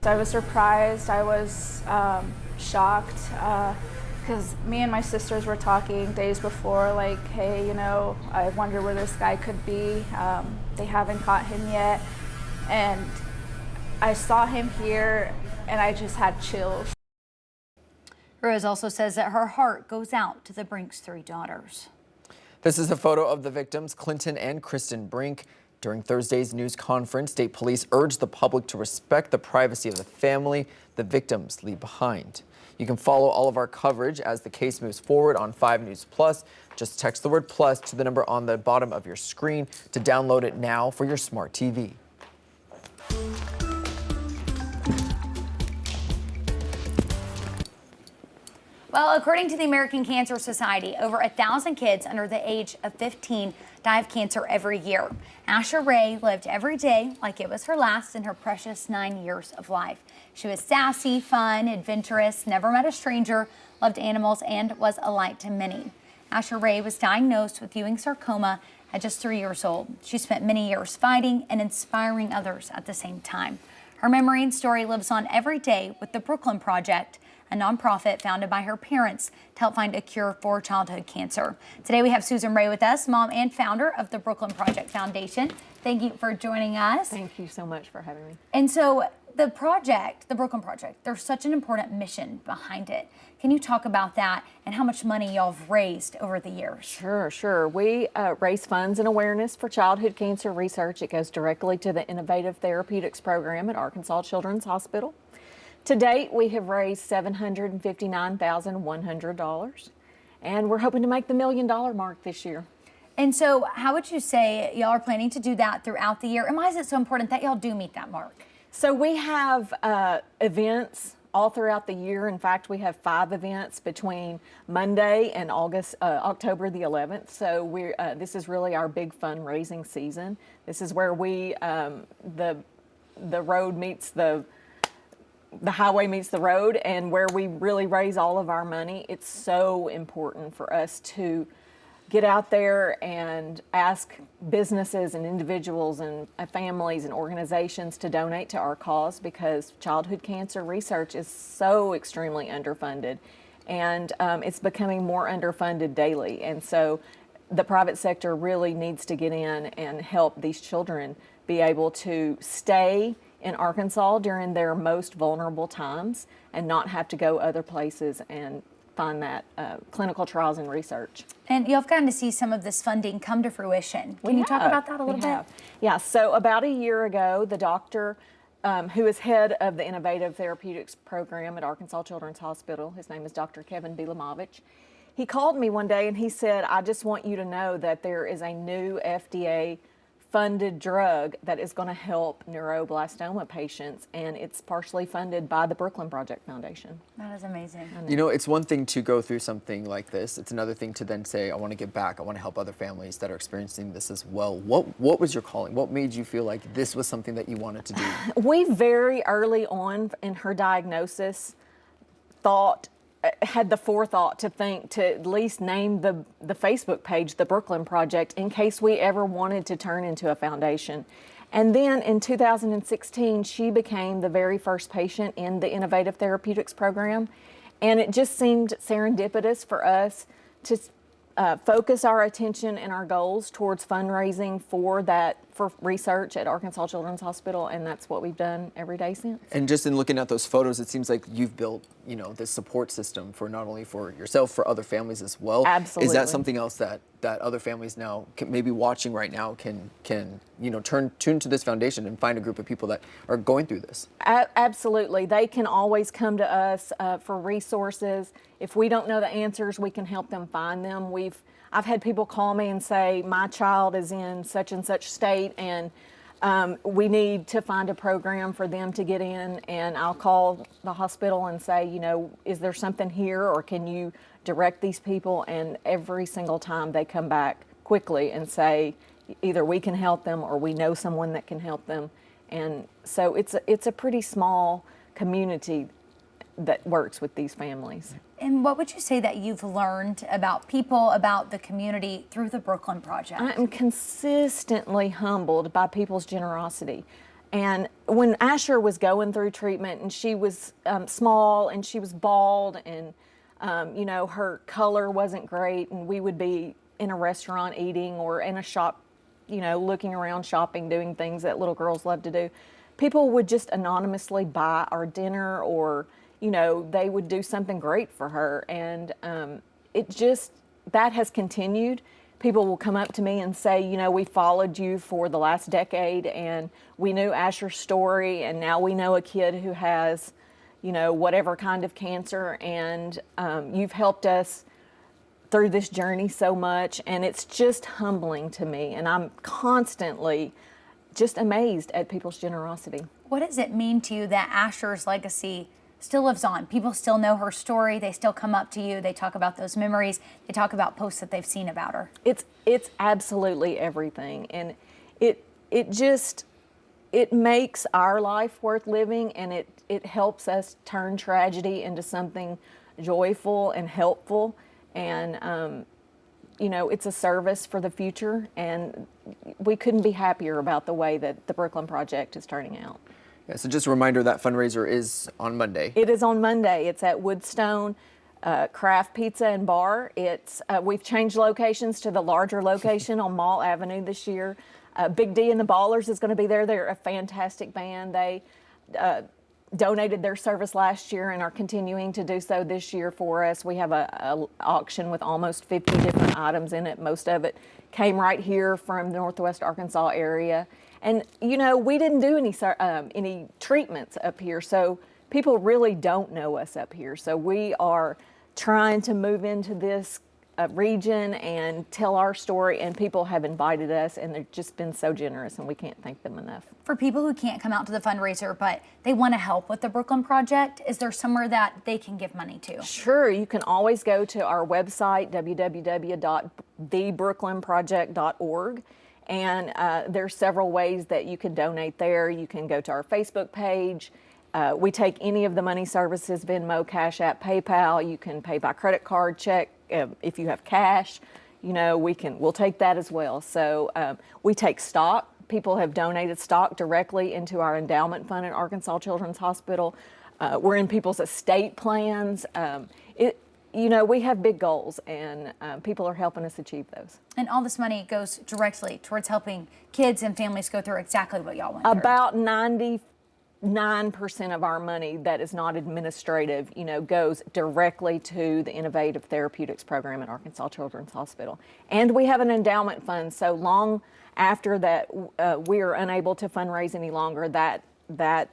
I was surprised. I was shocked because me and my sisters were talking days before, like, hey, you know, I wonder where this guy could be. They haven't caught him yet. And I saw him here and I just had chills. Ruiz also says that her heart goes out to the Brink's 3 daughters. This is a photo of the victims, Clinton and Kristen Brink. During Thursday's news conference, state police urged the public to respect the privacy of the family the victims leave behind. You can follow all of our coverage as the case moves forward on 5 News Plus. Just text the word plus to the number on the bottom of your screen to download it now for your smart TV. Well, according to the American Cancer Society, over 1,000 kids under the age of 15 die of cancer every year. Asher Ray lived every day like it was her last in her precious 9 years of life. She was sassy, fun, adventurous, never met a stranger, loved animals, and was a light to many. Asher Ray was diagnosed with Ewing sarcoma at just 3 years old. She spent many years fighting and inspiring others at the same time. Her memory and story lives on every day with the Brooklyn Project, a nonprofit founded by her parents to help find a cure for childhood cancer. Today we have Susan Ray with us, mom and founder of the Brooklyn Project Foundation. Thank you for joining us. Thank you so much for having me. And so the project, the Brooklyn Project, there's such an important mission behind it. Can you talk about that and how much money y'all have raised over the years? Sure. We raise funds and awareness for childhood cancer research. It goes directly to the Innovative Therapeutics Program at Arkansas Children's Hospital. To date, we have raised $759,100, and we're hoping to make the $1 million mark this year. And so how would you say y'all are planning to do that throughout the year? And why is it so important that y'all do meet that mark? So we have events all throughout the year. In fact, we have 5 events between Monday and October the 11th. So this is really our big fundraising season. This is where we the road meets the highway meets the road, and where we really raise all of our money. It's so important for us to get out there and ask businesses and individuals and families and organizations to donate to our cause, because childhood cancer research is so extremely underfunded, and it's becoming more underfunded daily. And so the private sector really needs to get in and help these children be able to stay in Arkansas during their most vulnerable times and not have to go other places and find that clinical trials and research. And you've gotten to see some of this funding come to fruition. Can you talk about that a little bit? Yeah, so about a year ago, the doctor who is head of the Innovative Therapeutics Program at Arkansas Children's Hospital, his name is Dr. Kevin Bilamovich, he called me one day and he said, I just want you to know that there is a new FDA funded drug that is going to help neuroblastoma patients, and it's partially funded by the Brooklyn Project Foundation. That is amazing. You know, it's one thing to go through something like this. It's another thing to then say, I want to give back. I want to help other families that are experiencing this as well. What was your calling? What made you feel like this was something that you wanted to do? We very early on in her diagnosis had the forethought to think to at least name the Facebook page the Brooklyn Project in case we ever wanted to turn into a foundation. And then in 2016, she became the very first patient in the Innovative Therapeutics Program. And it just seemed serendipitous for us to focus our attention and our goals towards fundraising for research at Arkansas Children's Hospital, and that's what we've done every day since. And just in looking at those photos, it seems like you've built, this support system for not only for yourself, for other families as well. Absolutely. Is that something else that other families now maybe watching right now can tune to this foundation and find a group of people that are going through this? Absolutely. They can always come to us for resources. If we don't know the answers, we can help them find them. I've had people call me and say, my child is in such and such state, and we need to find a program for them to get in. And I'll call the hospital and say, is there something here, or can you direct these people? And every single time they come back quickly and say, either we can help them or we know someone that can help them. And so it's a pretty small community that works with these families. And what would you say that you've learned about people, about the community through the Brooklyn Project? I am consistently humbled by people's generosity. And when Asher was going through treatment, and she was small and she was bald, and her color wasn't great, and we would be in a restaurant eating or in a shop, looking around shopping, doing things that little girls love to do, people would just anonymously buy our dinner, or they would do something great for her. And that has continued. People will come up to me and say, we followed you for the last decade, and we knew Asher's story, and now we know a kid who has, whatever kind of cancer, and you've helped us through this journey so much. And it's just humbling to me, and I'm constantly just amazed at people's generosity. What does it mean to you that Asher's legacy still lives on. People still know her story. They still come up to you. They talk about those memories. They talk about posts that they've seen about her. It's absolutely everything, and it makes our life worth living, and it helps us turn tragedy into something joyful and helpful, and it's a service for the future, and we couldn't be happier about the way that the Brooklyn Project is turning out. Yeah, so just a reminder, that fundraiser is on Monday. It is on Monday. It's at Woodstone Craft Pizza and Bar. We've changed locations to the larger location on Mall Avenue this year. Big D and the Ballers is going to be there. They're a fantastic band. They donated their service last year and are continuing to do so this year for us. We have a auction with almost 50 different items in it. Most of it came right here from the Northwest Arkansas area. And we didn't do any treatments up here, so people really don't know us up here. So we are trying to move into this region and tell our story, and people have invited us, and they've just been so generous, and we can't thank them enough. For people who can't come out to the fundraiser, but they want to help with the Brooklyn Project, is there somewhere that they can give money to? Sure, you can always go to our website, www.thebrooklynproject.org, and there's several ways that you can donate there. You can go to our Facebook page. We take any of the money services, Venmo, Cash App, PayPal. You can pay by credit card, check. If you have cash, we'll take that as well. So we take stock. People have donated stock directly into our endowment fund at Arkansas Children's Hospital. We're in people's estate plans. We have big goals, and people are helping us achieve those. And all this money goes directly towards helping kids and families go through exactly what y'all went through. About 99% of our money that is not administrative, goes directly to the Innovative Therapeutics Program at Arkansas Children's Hospital. And we have an endowment fund, so long after that we are unable to fundraise any longer, that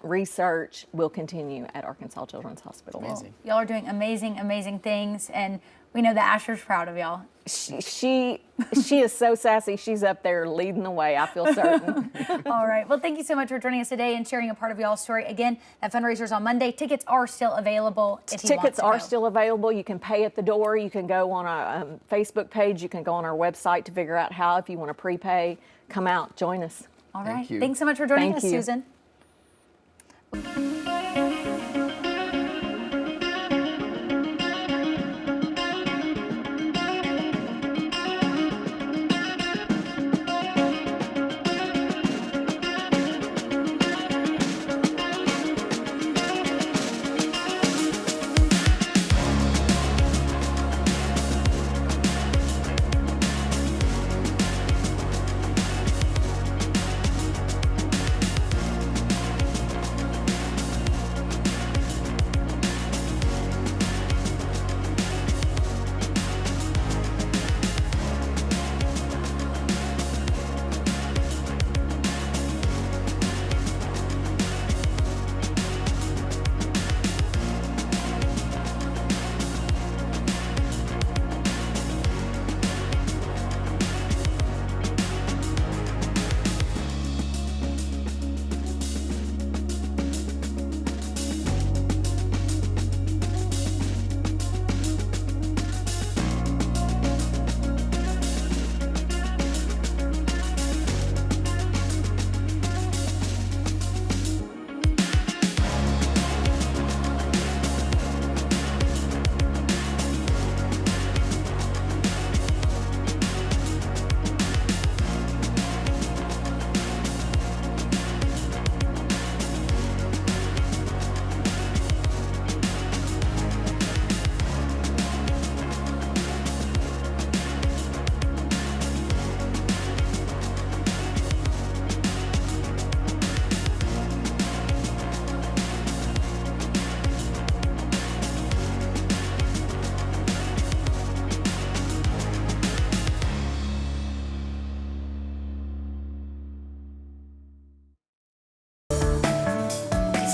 research will continue at Arkansas Children's Hospital. Amazing. Y'all are doing amazing, amazing things, and we know that Asher's proud of y'all. She is so sassy. She's up there leading the way, I feel certain. All right. Well, thank you so much for joining us today and sharing a part of y'all's story. Again, that fundraiser is on Monday. Tickets are still available if you want to go. Tickets are still available. You can pay at the door. You can go on our Facebook page. You can go on our website to figure out how, if you want to prepay. Come out, join us. All right. Thanks so much for joining us, Susan.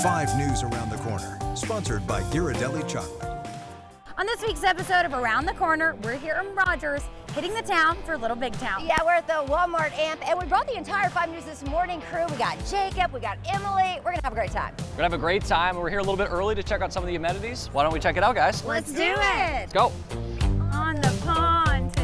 Five News Around the Corner, sponsored by Ghirardelli Chocolate. On this week's episode of Around the Corner, we're here in Rogers hitting the town for Little Big Town. Yeah, we're at the Walmart amp, and we brought the entire 5 News This Morning crew. We got Jacob, we got Emily. We're gonna have a great time. We're gonna have a great time. We're here a little bit early to check out some of the amenities. Why don't we check it out, guys? Let's do it. Let's go. On the pontoon.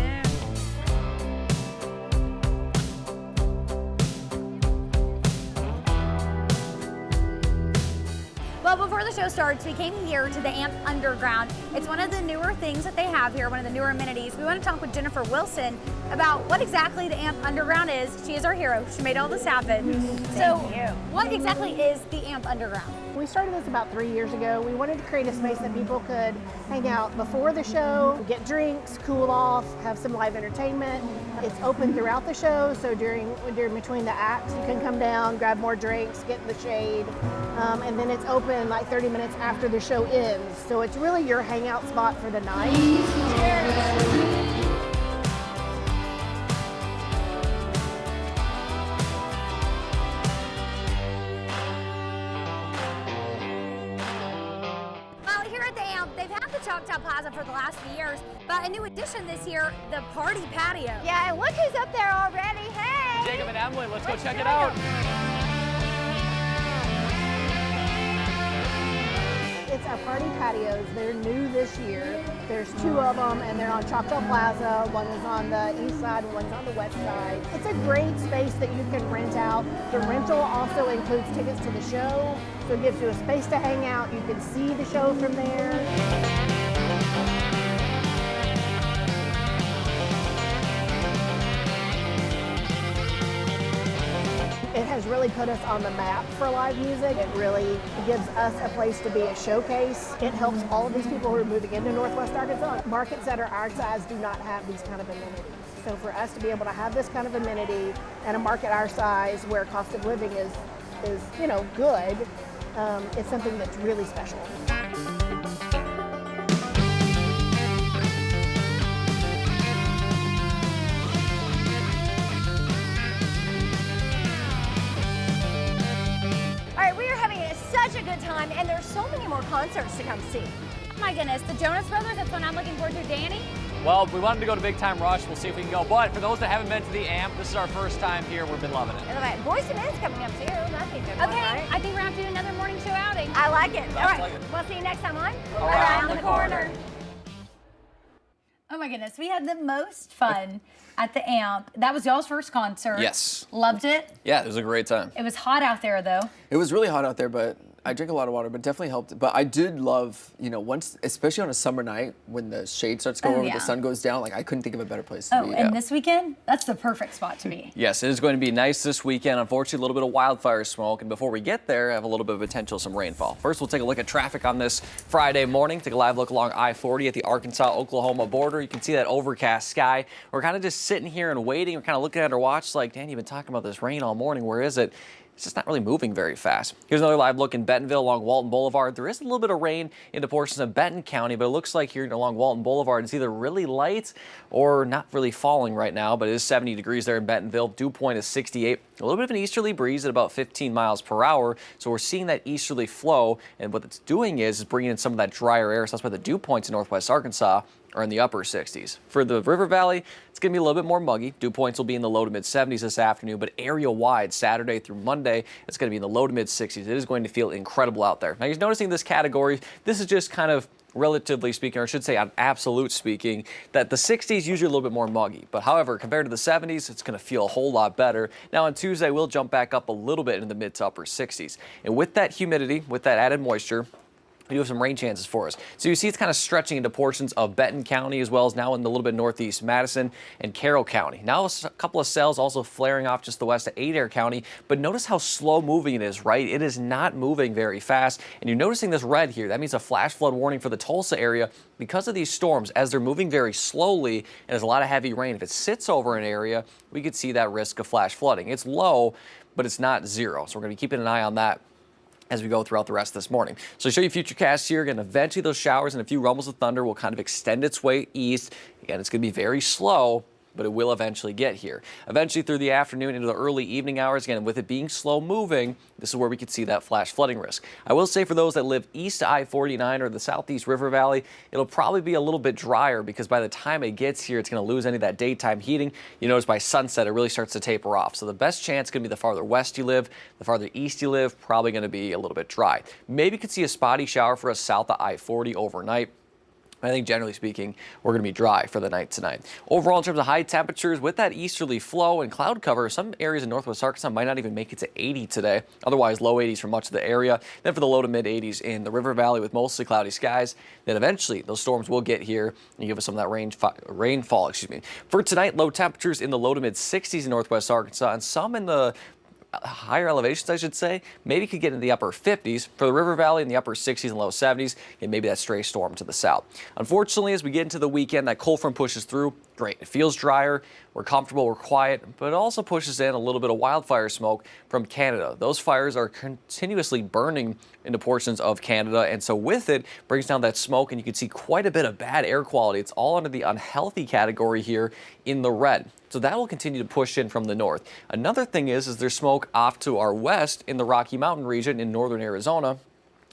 Well, before the show starts, we came here to the Amp Underground. It's one of the newer things that they have here, one of the newer amenities. We want to talk with Jennifer Wilson about what exactly the Amp Underground is. She is our hero. She made all this happen. So, what exactly is the Amp Underground? We started this about 3 years ago. We wanted to create a space that people could hang out before the show, get drinks, cool off, have some live entertainment. It's open throughout the show, so during between the acts, you can come down, grab more drinks, get in the shade, and then it's open like 30 minutes after the show ends. So it's really your hangout spot for the night. They've had the Choctaw Plaza for the last few years, but a new addition this year, the Party Patio. Yeah, and look who's up there already. Hey! Jacob and Emily, let's go check it out. It's our party patios. They're new this year. There's 2 of them, and they're on Choctaw Plaza. One is on the east side, and one's on the west side. It's a great space that you can rent out. The rental also includes tickets to the show, so it gives you a space to hang out. You can see the show from there. It has really put us on the map for live music. It really gives us a place to be a showcase. It helps all of these people who are moving into Northwest Arkansas. Markets that are our size do not have these kind of amenities. So for us to be able to have this kind of amenity and a market our size where cost of living is good, it's something that's really special. Such a good time, and there's so many more concerts to come see. Oh my goodness, the Jonas Brothers, that's what I'm looking forward to. Danny? Well, we wanted to go to Big Time Rush. We'll see if we can go. But for those that haven't been to the Amp, this is our first time here. We've been loving it. Boys to Men's coming up too. That'd be a good one, right? I think we're going to have to do another morning show outing. I like it. All right, like it. we'll see you next time on Around the Corner. Oh my goodness, we had the most fun at the Amp. That was y'all's first concert. Yes. Loved it. Yeah, it was a great time. It was hot out there though. It was really hot out there, but I drink a lot of water, but definitely helped. But I did love, once, especially on a summer night when the shade starts going over, the sun goes down, like I couldn't think of a better place to be. And this weekend, that's the perfect spot to be. Yes, it is going to be nice this weekend. Unfortunately, a little bit of wildfire smoke. And before we get there, I have a little bit of potential some rainfall. First, we'll take a look at traffic on this Friday morning. Take a live look along I-40 at the Arkansas-Oklahoma border. You can see that overcast sky. We're kind of just sitting here and waiting. We're kind of looking at our watch like, Dan, you've been talking about this rain all morning. Where is it? It's just not really moving very fast. Here's another live look in Bentonville along Walton Boulevard. There is a little bit of rain into portions of Benton County, but it looks like here along Walton Boulevard it's either really light or not really falling right now, but it is 70 degrees there in Bentonville. Dew point is 68. A little bit of an easterly breeze at about 15 miles per hour, so we're seeing that easterly flow, and what it's doing is bringing in some of that drier air, so that's why the dew points in northwest Arkansas are in the upper 60s. For the River Valley, it's going to be a little bit more muggy. Dew points will be in the low to mid 70s this afternoon, but area-wide, Saturday through Monday, it's going to be in the low to mid 60s. It is going to feel incredible out there. Now, you're noticing this category. This is just kind of relatively speaking, or I should say on absolute speaking, that the 60s usually a little bit more muggy. But however, compared to the 70s, it's going to feel a whole lot better. Now on Tuesday, we'll jump back up a little bit into the mid to upper 60s. And with that humidity, with that added moisture, we do have some rain chances for us. So you see it's kind of stretching into portions of Benton County as well as now in a little bit northeast Madison and Carroll County. Now a couple of cells also flaring off just the west of Adair County, but notice how slow moving it is, right? It is not moving very fast. And you're noticing this red here. That means a flash flood warning for the Tulsa area because of these storms as they're moving very slowly and there's a lot of heavy rain. If it sits over an area, we could see that risk of flash flooding. It's low, but it's not zero. So we're going to be keeping an eye on that as we go throughout the rest of this morning. So show you future casts here. Again, eventually those showers and a few rumbles of thunder will kind of extend its way east. Again, it's going to be very slow, but it will eventually get here. Eventually through the afternoon into the early evening hours, again, with it being slow moving, this is where we could see that flash flooding risk. I will say for those that live east of I-49 or the southeast river valley, it'll probably be a little bit drier because by the time it gets here, it's going to lose any of that daytime heating. You notice by sunset, it really starts to taper off. So the best chance is going to be the farther west you live, the farther east you live, probably going to be a little bit dry. Maybe you could see a spotty shower for us south of I-40 overnight. I think generally speaking, we're going to be dry for the night tonight. Overall, in terms of high temperatures, with that easterly flow and cloud cover, some areas in northwest Arkansas might not even make it to 80 today. Otherwise, low 80s for much of the area. Then for the low to mid 80s in the river valley with mostly cloudy skies. Then eventually, those storms will get here and give us some of that rainfall. For tonight, low temperatures in the low to mid 60s in northwest Arkansas and some in the higher elevations, I should say, maybe could get into the upper 50s. For the river valley in the upper 60s and low 70s, and maybe that stray storm to the south. Unfortunately, as we get into the weekend, that cold front pushes through. Great. It feels drier. We're comfortable. We're quiet, but it also pushes in a little bit of wildfire smoke from Canada. Those fires are continuously burning into portions of Canada, and so with it brings down that smoke, and you can see quite a bit of bad air quality. It's all under the unhealthy category here in the red. So that will continue to push in from the north. Another thing is there's smoke off to our west in the Rocky Mountain region in northern Arizona,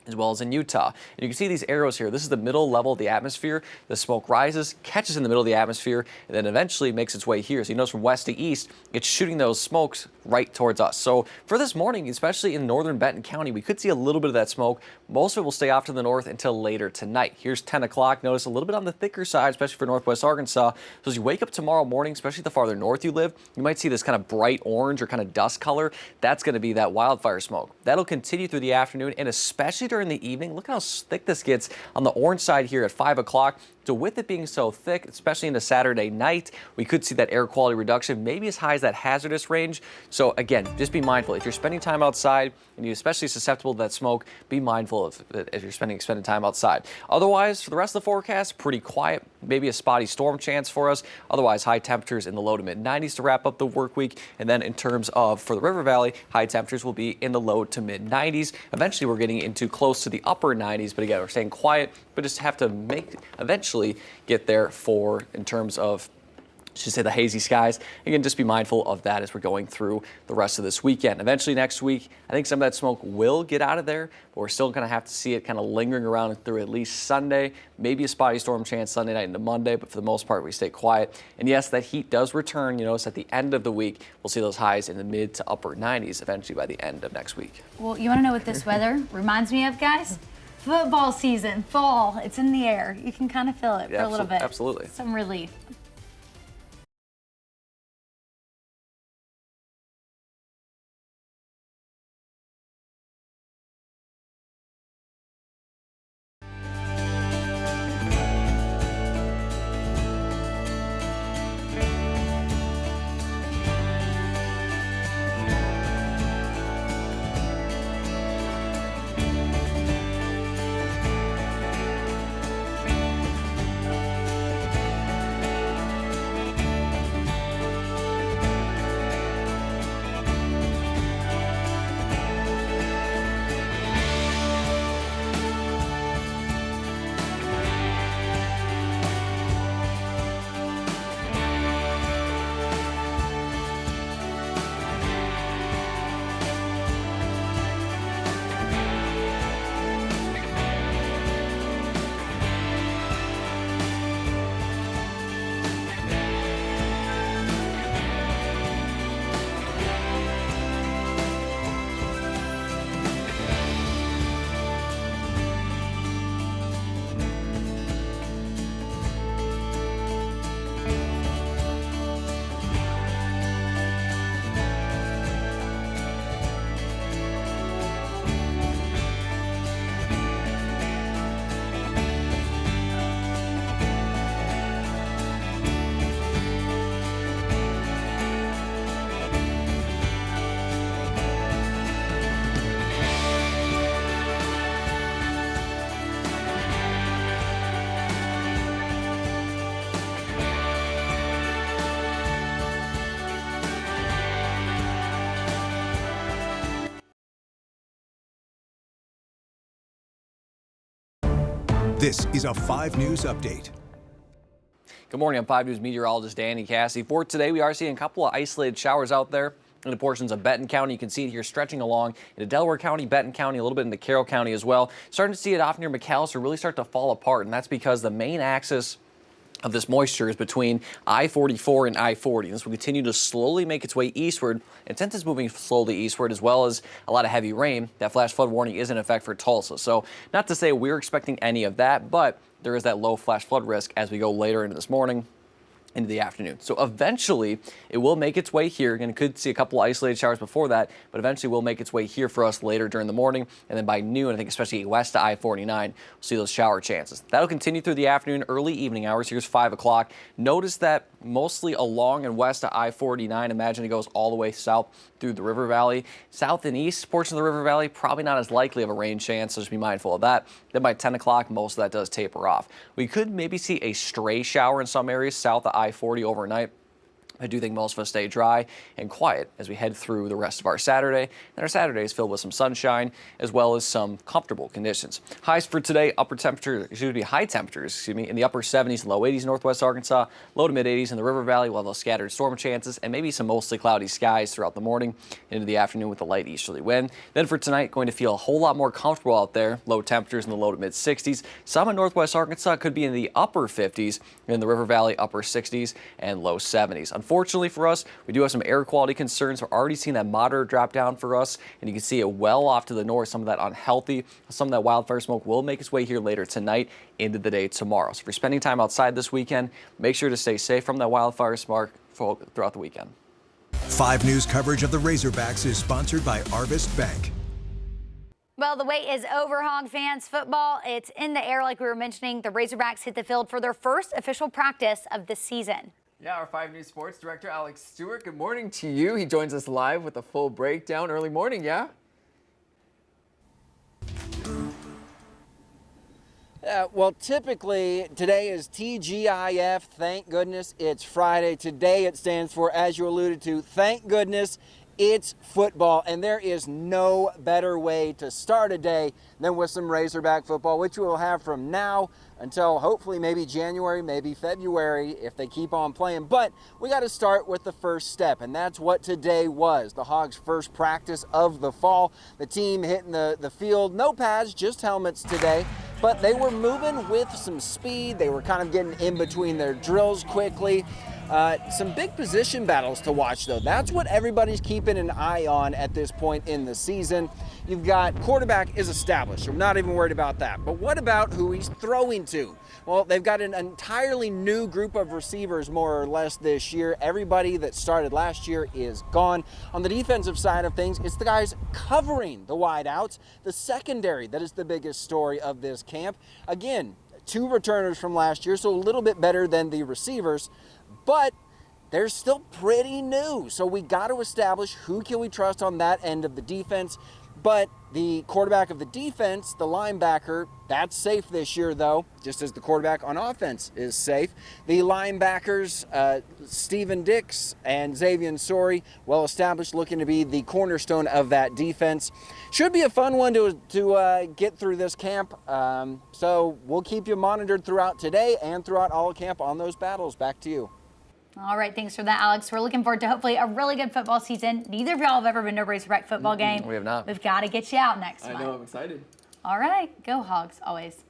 as well as in Utah. And you can see these arrows here. This is the middle level of the atmosphere. The smoke rises, catches in the middle of the atmosphere, and then eventually makes its way here. So you notice from west to east, it's shooting those smokes right towards us. So for this morning, especially in northern Benton County, we could see a little bit of that smoke. Most of it will stay off to the north until later tonight. Here's 10 o'clock. Notice a little bit on the thicker side, especially for northwest Arkansas. So as you wake up tomorrow morning, especially the farther north you live, you might see this kind of bright orange or kind of dust color. That's going to be that wildfire smoke. That'll continue through the afternoon and especially during the evening. Look how thick this gets on the orange side here at 5 o'clock. So with it being so thick, especially into Saturday night, we could see that air quality reduction, maybe as high as that hazardous range. So again, just be mindful. If you're spending time outside and you're especially susceptible to that smoke, be mindful of it if you're spending time outside. Otherwise, for the rest of the forecast, pretty quiet. Maybe a spotty storm chance for us. Otherwise, high temperatures in the low to mid 90s to wrap up the work week. And then in terms of for the river valley, high temperatures will be in the low to mid 90s. Eventually, we're getting into close to the upper 90s. But again, we're staying quiet, but just have to eventually get there for in terms of the hazy skies. Again, just be mindful of that as we're going through the rest of this weekend. Eventually next week, I think some of that smoke will get out of there, but we're still going to have to see it kind of lingering around through at least Sunday. Maybe a spotty storm chance Sunday night into Monday, but for the most part, we stay quiet. And yes, that heat does return. You notice at the end of the week, we'll see those highs in the mid to upper 90s eventually by the end of next week. Well, you want to know what this weather reminds me of, guys? Football season, fall, it's in the air. You can kind of feel it for a little bit. Absolutely. Some relief. This is a 5 News Update. Good morning. I'm 5 News meteorologist Danny Cassie. For today, we are seeing a couple of isolated showers out there into portions of Benton County. You can see it here stretching along into Delaware County, Benton County, a little bit into Carroll County as well. Starting to see it off near McAllister really start to fall apart, and that's because the main axis of this moisture is between I-44 and I-40. This will continue to slowly make its way eastward, and since it's moving slowly eastward, as well as a lot of heavy rain, that flash flood warning is in effect for Tulsa. So not to say we're expecting any of that, but there is that low flash flood risk as we go later into this morning, into the afternoon. So eventually it will make its way here. Again, could see a couple isolated showers before that, but eventually will make its way here for us later during the morning. And then by noon, I think especially west to I-49, we'll see those shower chances. That'll continue through the afternoon, early evening hours. Here's 5 o'clock. Notice that mostly along and west to I-49. Imagine it goes all the way south through the river valley. South and east portion of the river valley, probably not as likely of a rain chance, so just be mindful of that. Then by 10 o'clock, most of that does taper off. We could maybe see a stray shower in some areas south of I-40 overnight. I do think most of us stay dry and quiet as we head through the rest of our Saturday. And our Saturday is filled with some sunshine as well as some comfortable conditions. Highs for today, high temperatures, in the upper 70s and low 80s in northwest Arkansas, low to mid 80s in the river valley, while those scattered storm chances and maybe some mostly cloudy skies throughout the morning into the afternoon with a light easterly wind. Then for tonight, going to feel a whole lot more comfortable out there. Low temperatures in the low to mid 60s. Some in northwest Arkansas could be in the upper 50s, in the river valley, upper 60s and low 70s. Unfortunately for us, we do have some air quality concerns. We're already seeing that moderate drop down for us, and you can see it well off to the north. Some of that unhealthy, some of that wildfire smoke will make its way here later tonight into the day tomorrow. So if you're spending time outside this weekend, make sure to stay safe from that wildfire smoke throughout the weekend. 5 News coverage of the Razorbacks is sponsored by Arvest Bank. Well, the wait is over, Hog fans. Football, it's in the air like we were mentioning. The Razorbacks hit the field for their first official practice of the season. Yeah, our 5 News Sports Director, Alex Stewart, good morning to you. He joins us live with a full breakdown early morning, yeah? Well, typically, today is TGIF. Thank goodness it's Friday. Today it stands for, as you alluded to, thank goodness it's football. And there is no better way to start a day than with some Razorback football, which we will have from now until hopefully maybe January, maybe February if they keep on playing. But we got to start with the first step, and that's what today was. The Hogs' first practice of the fall. The team hitting the field, no pads, just helmets today. But they were moving with some speed. They were kind of getting in between their drills quickly. Some big position battles to watch, though. That's what everybody's keeping an eye on at this point in the season. You've got quarterback is established. I'm not even worried about that. But what about who he's throwing to? Well, they've got an entirely new group of receivers, more or less, this year. Everybody that started last year is gone. On the defensive side of things, it's the guys covering the wideouts, the secondary that is the biggest story of this camp. Again, 2 returners from last year, so a little bit better than the receivers, but they're still pretty new. So we got to establish who can we trust on that end of the defense. But the quarterback of the defense, the linebacker, that's safe this year, though, just as the quarterback on offense is safe. The linebackers, Steven Dix and Xavier Sori, well established, looking to be the cornerstone of that defense. Should be a fun one to get through this camp. So we'll keep you monitored throughout today and throughout all camp on those battles. Back to you. All right, thanks for that, Alex. We're looking forward to hopefully a really good football season. Neither of y'all have ever been to a Razorback football game. We have not. We've got to get you out next month. I know, I'm excited. All right, go Hogs, always.